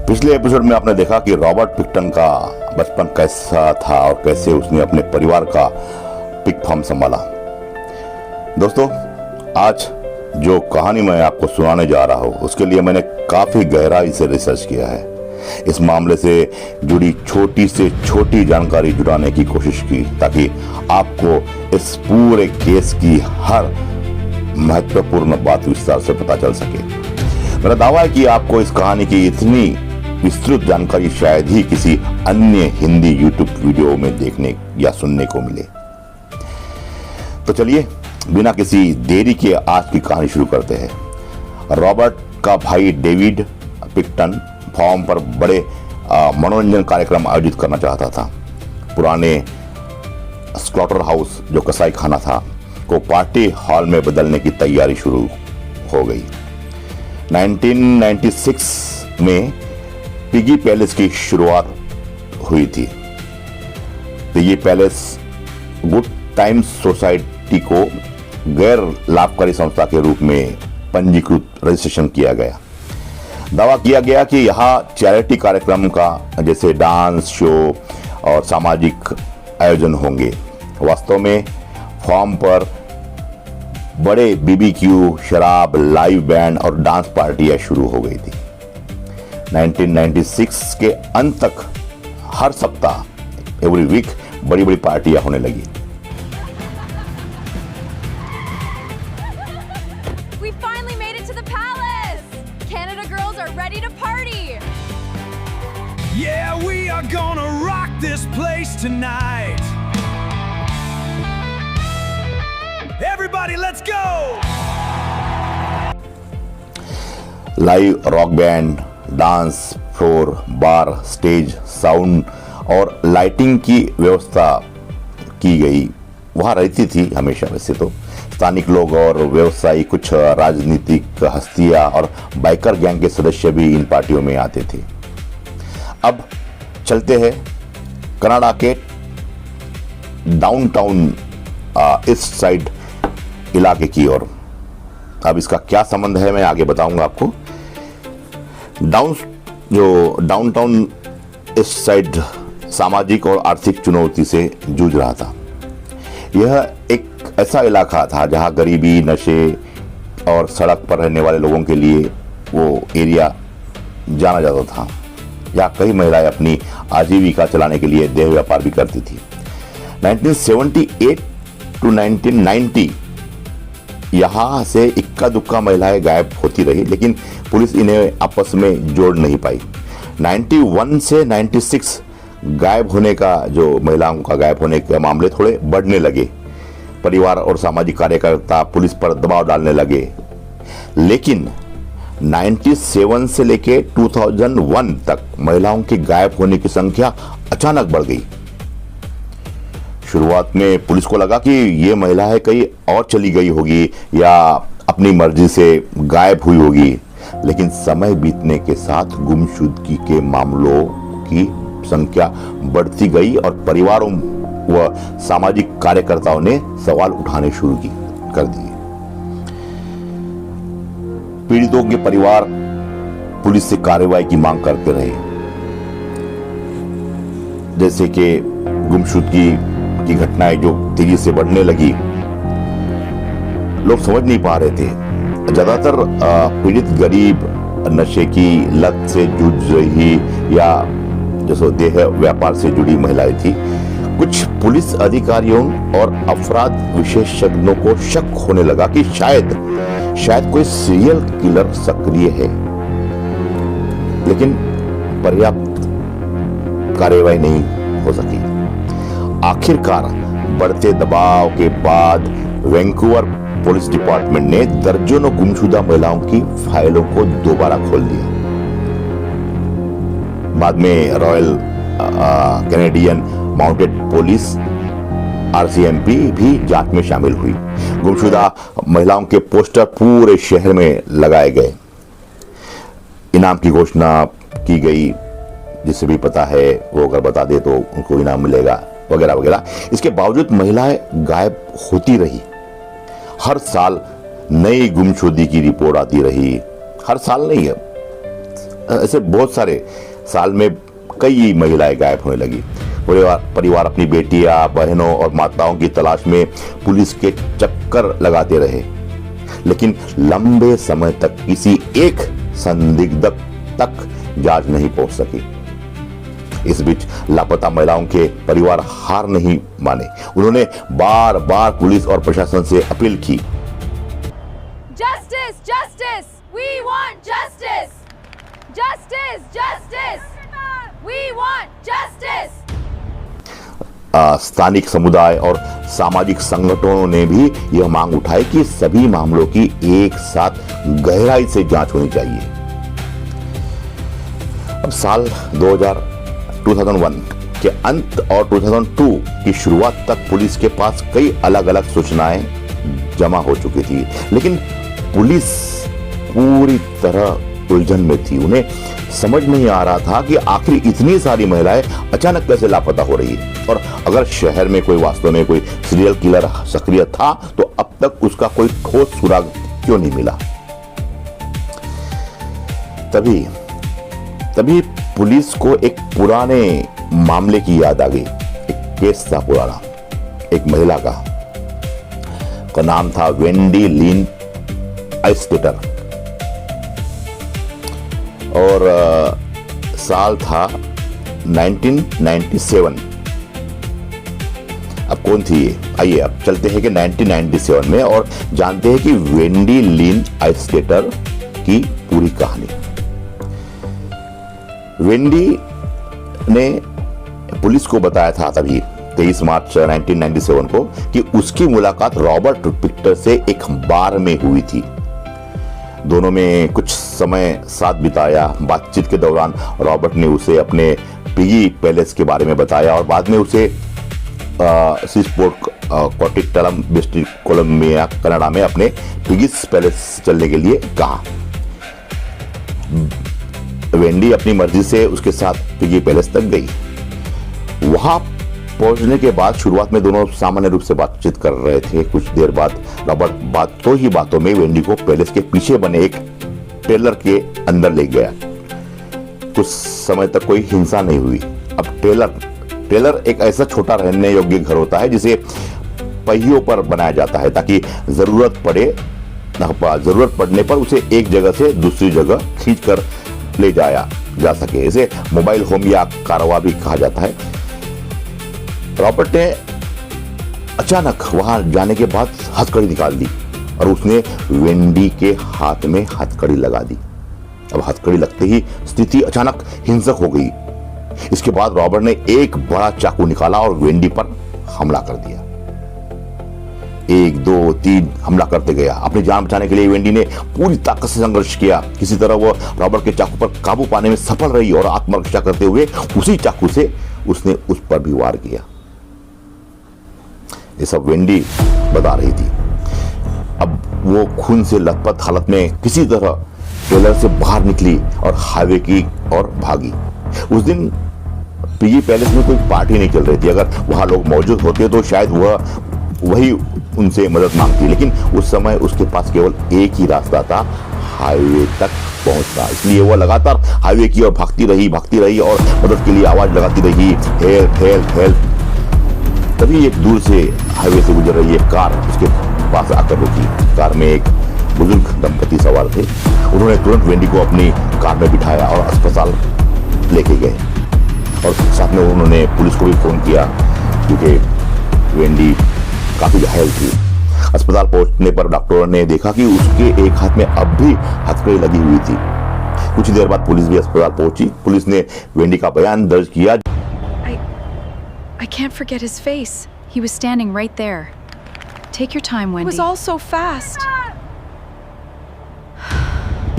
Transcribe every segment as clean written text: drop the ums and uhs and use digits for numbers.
पिछले एपिसोड में आपने देखा कि रॉबर्ट पिक्टन का बचपन कैसा था और कैसे उसने अपने परिवार का पिग फार्म संभाला। दोस्तों, आज जो कहानी मैं आपको सुनाने जा रहा हूँ उसके लिए मैंने काफ़ी गहराई से रिसर्च किया है। इस मामले से जुड़ी छोटी से छोटी जानकारी जुटाने की कोशिश की ताकि आपको इस पूरे केस की हर महत्वपूर्ण बात विस्तार से पता चल सके। मेरा दावा है कि आपको इस कहानी की इतनी विस्तृत जानकारी शायद ही किसी अन्य हिंदी यूट्यूब वीडियो में देखने या सुनने को मिले। तो चलिए बिना किसी देरी के आज की कहानी शुरू करते हैं। रॉबर्ट का भाई डेविड पिक्टन फार्म पर बड़े मनोरंजन कार्यक्रम आयोजित करना चाहता था। पुराने स्लॉटर हाउस जो कसाई खाना था को पार्टी हॉल में बदलने की तैयारी शुरू हो गई। 1996 में पिगी पैलेस की शुरुआत हुई थी। Piggy palace good times society को गैर लाभकारी संस्था के रूप में पंजीकृत रजिस्ट्रेशन किया गया। दावा किया गया कि यहाँ चैरिटी कार्यक्रम का जैसे डांस शो और सामाजिक आयोजन होंगे। वास्तव में फॉर्म पर बड़े बीबीक्यू, शराब, लाइव बैंड और डांस पार्टियां शुरू हो गई थी। 1996 के अंत तक हर सप्ताह एवरी वीक बड़ी बड़ी पार्टियां होने लगी। We finally made it to the palace. Canada girls are ready to party. Yeah, we are gonna rock this place tonight. Everybody, let's go! Live rock band, dance floor, bar, stage, sound और lighting की व्यवस्था की गई। वहाँ रहती थी हमेशा। वैसे तो स्थानिक लोग और व्यवसायी, कुछ राजनीतिक हस्तियां और बाइकर गैंग के सदस्य भी इन पार्टियों में आते थे। अब चलते हैं कनाडा के डाउनटाउन ईस्ट साइड इलाके की ओर। अब इसका क्या संबंध है मैं आगे बताऊंगा आपको। डाउनटाउन ईस्ट साइड सामाजिक और आर्थिक चुनौती से जूझ रहा था। यह एक ऐसा इलाका था जहां गरीबी, नशे और सड़क पर रहने वाले लोगों के लिए वो एरिया जाना जाता था। यहाँ कई महिलाएं अपनी आजीविका चलाने के लिए देह व्यापार भी करती थी। 1978 टू 1990 यहाँ से इक्का दुक्का महिलाएं गायब होती रही, लेकिन पुलिस इन्हें आपस में जोड़ नहीं पाई। 91 से 96 गायब होने का जो महिलाओं का गायब होने के मामले थोड़े बढ़ने लगे। परिवार और सामाजिक कार्यकर्ता पुलिस पर दबाव डालने लगे, लेकिन 97 से लेके 2001 तक महिलाओं के गायब होने की संख्या अचानक बढ़ गई। शुरुआत में पुलिस को लगा कि ये महिला है कहीं और चली गई होगी या अपनी मर्जी से गायब हुई होगी, लेकिन समय बीतने के साथ गुमशुदगी के मामलों की संख्या बढ़ती गई और परिवारों व सामाजिक कार्यकर्ताओं ने सवाल उठाने शुरू कर दिए। पीड़ितों के परिवार पुलिस से कार्रवाई की मांग करते रहे, जैसे कि गुमशुदगी की घटनाएं जो तेजी से बढ़ने लगी। लोग समझ नहीं पा रहे थे। ज्यादातर पीड़ित गरीब, नशे की लत से जूझ रही या जैसे देह व्यापार से जुड़ी महिलाएं थी। कुछ पुलिस अधिकारियों और अपराध विशेषज्ञों को शक होने लगा कि शायद कोई सीरियल किलर सक्रिय है, लेकिन पर्याप्त कार्रवाई नहीं हो सकी। आखिरकार बढ़ते दबाव के बाद वैंकूवर पुलिस डिपार्टमेंट ने दर्जनों गुमशुदा महिलाओं की फाइलों को दोबारा खोल दिया। बाद में royal Canadian mounted police RCMP भी जांच में शामिल हुई। गुमशुदा महिलाओं के पोस्टर पूरे शहर में लगाए गए। इनाम की घोषणा की गई, जिसे भी पता है वो अगर बता दे तो उनको इनाम मिलेगा वगैरह वगैरह। इसके बावजूद महिलाएं गायब होती रही। हर साल नई गुमशुदगी की रिपोर्ट आती रही। हर साल नहीं है, ऐसे बहुत सारे साल में कई महिलाएं गायब होने लगी। परिवार अपनी बेटियां, बहनों और माताओं की तलाश में पुलिस के चक्कर लगाते रहे, लेकिन लंबे समय तक किसी एक संदिग्ध तक जांच नहीं पहुंच सकी। इस बीच लापता महिलाओं के परिवार हार नहीं माने। उन्होंने बार बार पुलिस और प्रशासन से अपील की। Justice! Justice! We want justice! Justice! Justice! We want justice! स्थानिक समुदाय और सामाजिक संगठनों ने भी यह मांग उठाई कि सभी मामलों की एक साथ गहराई से जांच होनी चाहिए। अब साल 2001 के अंत और 2002 की शुरुआत तक पुलिस के पास कई अलग अलग सूचनाएं जमा हो चुकी थी, लेकिन पुलिस पूरी तरह उलझन में थी। उन्हें समझ नहीं आ रहा था कि आखिर इतनी सारी महिलाएं अचानक कैसे लापता हो रही है, और अगर शहर में कोई वास्तव में कोई सीरियल किलर सक्रिय था तो अब तक उसका कोई ठोस सुराग क्यों नहीं मिला। तभी पुलिस को एक पुराने मामले की याद आ गई। एक केस था पुराना, एक महिला का नाम था वेंडी लिन आइस्टेटर, और साल था 1997। अब कौन थी ये? आइए अब चलते हैं कि 1997 में और जानते हैं कि वेंडी लिन आइस्टेटर की पूरी कहानी। वेंडी ने पुलिस को बताया था तभी 23 मार्च 1997 को कि उसकी मुलाकात रॉबर्ट पिक्टर से एक बार में हुई थी। दोनों में कुछ समय साथ बिताया। बातचीत के दौरान रॉबर्ट ने उसे अपने पिगी पैलेस के बारे में बताया और बाद में उसे सीस्पोर्ट कोटिकटलम डिस्ट्रिक्ट कोलंबिया कनाडा में अपने पिगिस पैलेस चलने के लिए कहा। वेंडी अपनी मर्जी से उसके साथ पिगी पैलेस तक गई। वहां पहुंचने के बाद शुरुआत में दोनों सामान्य रूप से बातचीत कर रहे थे। कुछ देर बाद रॉबर्ट बातों में वेंडी को पैलेस के पीछे बने एक टेलर के अंदर ले गया। कुछ समय तक कोई हिंसा नहीं हुई। अब टेलर एक ऐसा छोटा रहने योग्य घर होता है जिसे पहियों पर बनाया जाता है ताकि जरूरत पड़ने पर उसे एक जगह से दूसरी जगह खींचकर ले जाया जा सके। इसे मोबाइल होम या कारवा भी कहा जाता है। रॉबर्ट ने अचानक वहां जाने के बाद हथकड़ी निकाल दी और उसने वेंडी के हाथ में हथकड़ी लगा दी। अब हथकड़ी लगते ही स्थिति अचानक हिंसक हो गई। इसके बाद रॉबर्ट ने एक बड़ा चाकू निकाला और वेंडी पर हमला कर दिया। 1, 2, 3 हमला करते गया। अपनी जान बचाने के लिए वेंडी ने पूरी ताकत से संघर्ष किया। किसी तरह वो रॉबर्ट के चाकू पर काबू पाने में सफल रही और आत्मरक्षा करते हुए उसी चाकू से उसने उस पर भी वार किया। ये सब वेंडी बता रही थी। अब वो खून से लथपथ हालत में किसी तरह टेलर से बाहर निकली और हाईवे की ओर भागी। उस दिन पिगी पैलेस में कोई पार्टी नहीं चल रही थी। अगर वहां लोग मौजूद होते तो शायद वही उनसे मदद मांगती, लेकिन उस समय उसके पास केवल एक ही रास्ता था, हाईवे तक पहुंचना। इसलिए वह लगातार हाईवे की ओर भागती रही और मदद के लिए आवाज लगाती रही, हेल्प हेल्प हेल्प। तभी एक दूर से हाईवे से गुजर रही एक कार उसके पास आकर रुकी। कार में एक बुजुर्ग दंपति सवार थे। उन्होंने तुरंत वेंडी को अपनी कार में बिठाया और अस्पताल लेके गए, और साथ में उन्होंने पुलिस को भी फोन किया क्योंकि वेंडी काफी घायल थी। अस्पताल पहुंचने पर डॉक्टरों ने देखा कि उसके एक हाथ में अब भी हथकड़ी लगी हुई थी। कुछ देर बाद पुलिस भी अस्पताल पहुंची। पुलिस ने वेंडी का बयान दर्ज किया। I can't forget his face. He was standing right there. Take your time, Wendy. It was all so fast.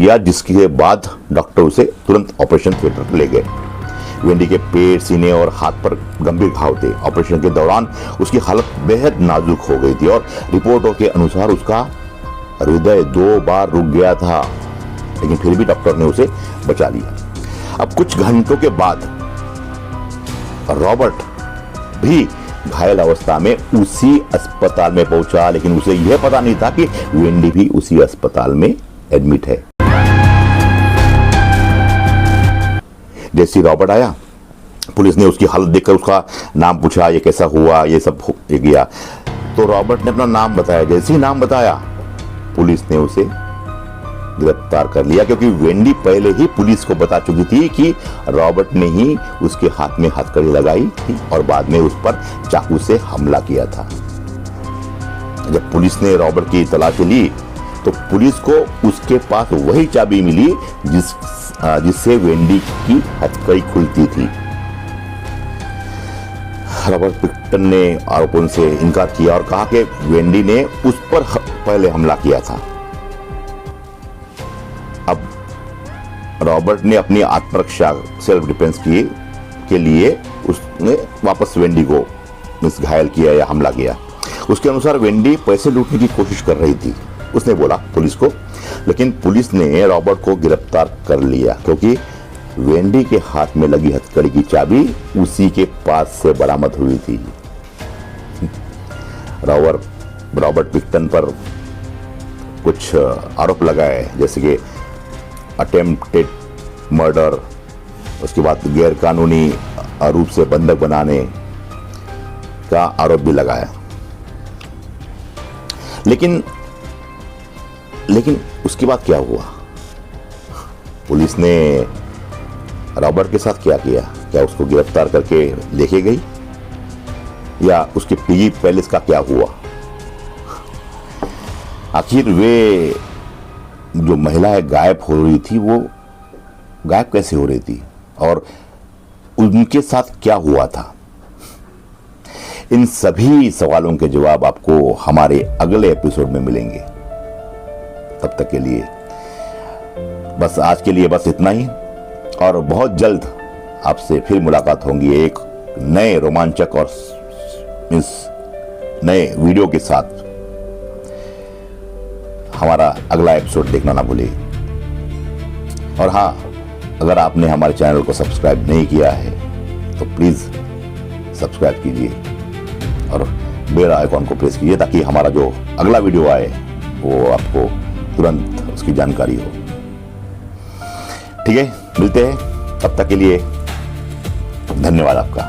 या जिसके बाद डॉक्टर उसे तुरंत ऑपरेशन थिएटर ले गए। वेंडी के पेट, सीने और हाथ पर गंभीर घाव थे। ऑपरेशन के दौरान उसकी हालत बेहद नाजुक हो गई थी और रिपोर्टों के अनुसार उसका हृदय 2 बार रुक गया था, लेकिन फिर भी डॉक्टर ने उसे बचा लिया। अब कुछ घंटों के बाद रॉबर्ट भी घायल अवस्था में उसी अस्पताल में पहुंचा, लेकिन उसे यह पता नहीं था कि वेंडी भी उसी अस्पताल में एडमिट है। जैसे ही रॉबर्ट आया, पुलिस ने उसकी हालत देखकर उसका नाम पूछा, ये कैसा हुआ, ये सब ये किया। तो रॉबर्ट ने अपना नाम बताया। जैसे ही नाम बताया, पुलिस ने उसे गिरफ्तार कर लिया, क्योंकि वेंडी पहले ही पुलिस को बता चुकी थी कि रॉबर्ट ने ही उसके हाथ में हथकड़ी लगाई थी और बाद में उस पर चाकू से हमला किया था। जब पुलिस ने रॉबर्ट की तलाशी ली तो पुलिस को उसके पास वही चाबी मिली जिससे वेंडी की हथकड़ी खुलती थी। रॉबर्ट पिक्टन ने आरोपों से इनकार किया और कहा कि वेंडी ने उस पर पहले हमला किया था। अब रॉबर्ट ने अपनी आत्मरक्षा सेल्फ डिफेंस के लिए उसने वापस वेंडी को घायल किया या हमला किया। उसके अनुसार वेंडी पैसे लूटने की कोशिश कर रही थी, उसने बोला पुलिस को। लेकिन पुलिस ने रॉबर्ट को गिरफ्तार कर लिया, क्योंकि वेंडी के हाथ में लगी हथकड़ी की चाबी उसी के पास से बरामद हुई थी। रॉबर्ट पिक्टन पर कुछ आरोप लगाए, जैसे कि अटेम्प्टेड मर्डर, उसके बाद गैर कानूनी रूप से बंधक बनाने का आरोप भी लगाया। लेकिन उसके बाद क्या हुआ? पुलिस ने रॉबर्ट के साथ क्या किया? क्या उसको गिरफ्तार करके लेके गई या उसके पिगी पैलेस का क्या हुआ? आखिर वे जो महिला है गायब हो रही थी, वो गायब कैसे हो रही थी और उनके साथ क्या हुआ था? इन सभी सवालों के जवाब आपको हमारे अगले एपिसोड में मिलेंगे। तब तक के लिए बस आज के लिए बस इतना ही, और बहुत जल्द आपसे फिर मुलाकात होगी एक नए रोमांचक और इस नए वीडियो के साथ। हमारा अगला एपिसोड देखना ना भूलिए। और हाँ, अगर आपने हमारे चैनल को सब्सक्राइब नहीं किया है तो प्लीज सब्सक्राइब कीजिए और बेल आइकॉन को प्रेस कीजिए, ताकि हमारा जो अगला वीडियो आए वो आपको तुरंत उसकी जानकारी हो। ठीक है, मिलते हैं, तब तक के लिए धन्यवाद आपका।